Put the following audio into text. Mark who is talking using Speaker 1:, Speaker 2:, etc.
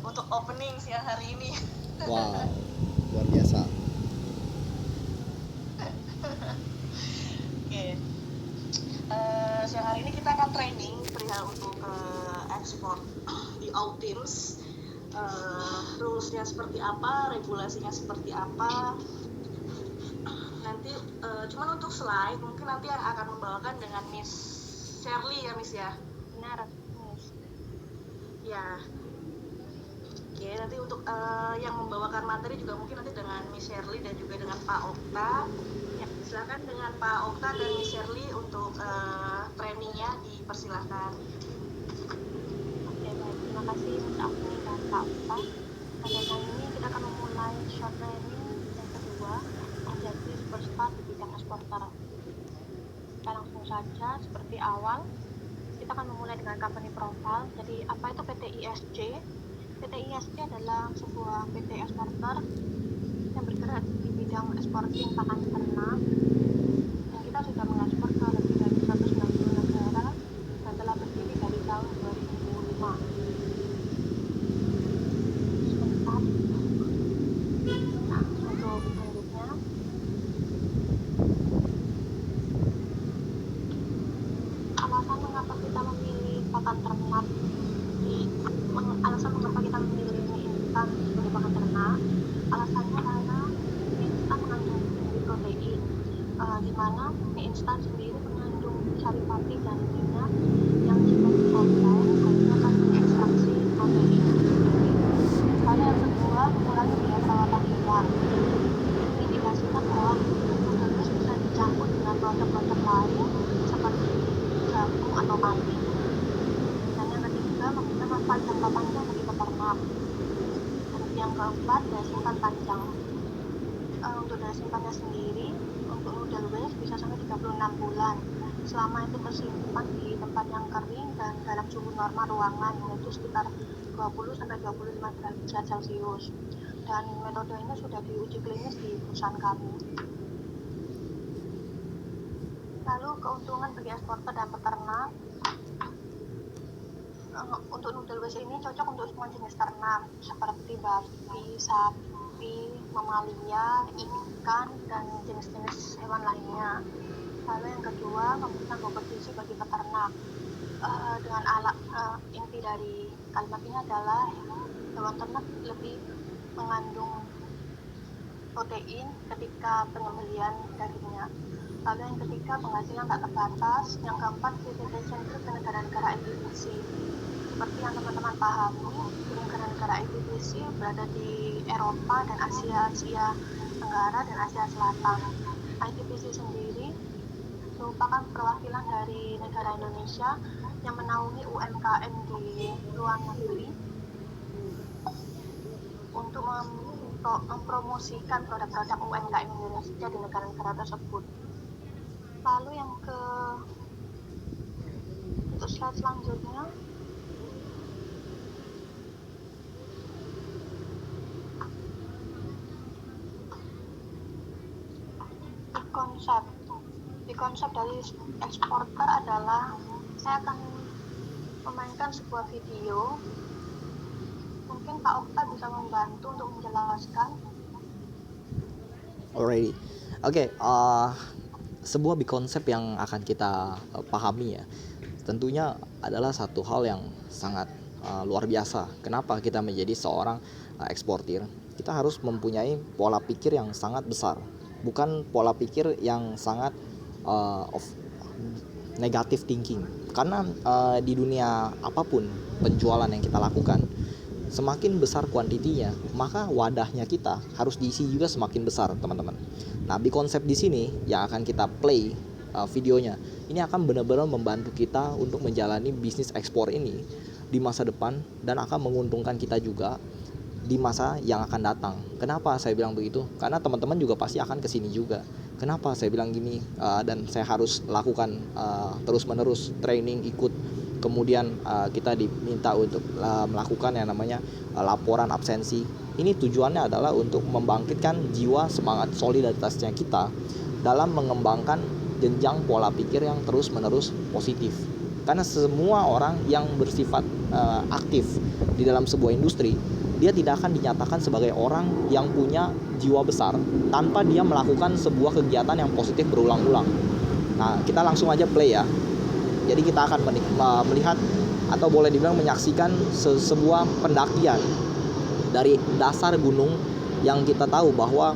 Speaker 1: untuk opening siang hari ini.
Speaker 2: Wow, luar biasa.
Speaker 1: Oke, siang hari ini kita akan training perihal untuk ekspor di Outteams. Rulesnya seperti apa, regulasinya seperti apa. Nanti cuman untuk slide mungkin nanti yang akan membawakan dengan Miss Shirley ya Miss ya.
Speaker 3: Benar, Miss.
Speaker 1: Ya. Oke, nanti untuk yang membawakan materi juga mungkin nanti dengan Miss Shirley dan juga dengan Pak Okta. Ya, silakan dengan Pak Okta dan Miss Shirley untuk trainingnya dipersilahkan.
Speaker 3: Oke, baik. Terima kasih Miss Afni dan Kak Okta. Pada kali ini kita akan memulai short training yang kedua, menjadi superstar di bidang eksporter. Kita langsung saja, seperti awal, kita akan memulai dengan company profile. Jadi, apa itu PT ISJ? PT ISJ adalah sebuah PT eksporter yang bergerak di bidang eksporting pakan ternak, dan kita sudah mengekspor ke lebih dari 190 negara dan telah berdiri dari tahun 2005. Sebentar. Nah, untuk selanjutnya, alasan mengapa kita memilih pakan ternak alasan mengapa kita memilih mie instan sebagai pakan ternak, alasannya karena mie instan mengandung tinggi protein, di mana mie instan sendiri mengandung saripati dan minyak yang jika diproses hanya akan mengekstraksi protein itu sendiri. Hal yang kedua, mengurangi biaya perawatan hewan. Ini indikasikan bahwa noodles bisa dicampur dengan produk-produk lain seperti jagung atau pati. Dan yang ketiga, memberikan manfaat jangka panjang bagi peternak. Dan yang keempat, daya simpan panjang. Untuk daya simpannya sendiri, untuk noodle base bisa sampai 36 bulan. Selama itu tersimpan di tempat yang kering dan dalam suhu normal ruangan, yaitu sekitar 20-25 derajat Celcius. Dan metode ini sudah diuji klinis di perusahaan kami. Lalu keuntungan bagi eksporter dan peternak. Untuk noodle base ini cocok untuk semua jenis ternak seperti babi, sapi, mamalia, ikan, dan jenis-jenis hewan lainnya. Lalu yang kedua, memberikan bobot gizi bagi peternak. Dengan inti dari kalimat ini adalah hewan ternak lebih mengandung protein ketika penyembelihan dagingnya. Lalu yang ketiga, penghasilan tak terbatas. Yang keempat, visitation trip ke negara-negara ITBC. Seperti yang teman-teman pahami, negara-negara ITBC berada di Eropa dan Asia Tenggara dan Asia Selatan. ITBC sendiri merupakan perwakilan dari negara Indonesia yang menaungi UMKM di luar negeri untuk mempromosikan produk-produk UMKM Indonesia di negara-negara tersebut. Lalu yang untuk slide selanjutnya, di konsep dari eksporter adalah saya akan memainkan sebuah video. Mungkin Pak Okta bisa membantu untuk menjelaskan.
Speaker 2: Alrighty. Oke, sebuah big konsep yang akan kita pahami ya, tentunya adalah satu hal yang sangat luar biasa. Kenapa kita menjadi seorang eksportir? Kita harus mempunyai pola pikir yang sangat besar, bukan pola pikir yang sangat negative thinking. Karena di dunia apapun penjualan yang kita lakukan, semakin besar kuantitinya, maka wadahnya kita harus diisi juga semakin besar, teman-teman. Nah, big konsep di sini yang akan kita play videonya, ini akan benar-benar membantu kita untuk menjalani bisnis ekspor ini di masa depan dan akan menguntungkan kita juga di masa yang akan datang. Kenapa saya bilang begitu? Karena teman-teman juga pasti akan kesini juga. Kenapa saya bilang gini? Dan saya harus lakukan terus-menerus training, ikut. Kemudian kita diminta untuk melakukan yang namanya laporan absensi. Ini tujuannya adalah untuk membangkitkan jiwa semangat solidaritasnya kita dalam mengembangkan jenjang pola pikir yang terus-menerus positif. Karena semua orang yang bersifat aktif di dalam sebuah industri, dia tidak akan dinyatakan sebagai orang yang punya jiwa besar tanpa dia melakukan sebuah kegiatan yang positif berulang-ulang. Nah, kita langsung aja play ya. Jadi kita akan melihat atau boleh dibilang menyaksikan sebuah pendakian dari dasar gunung yang kita tahu bahwa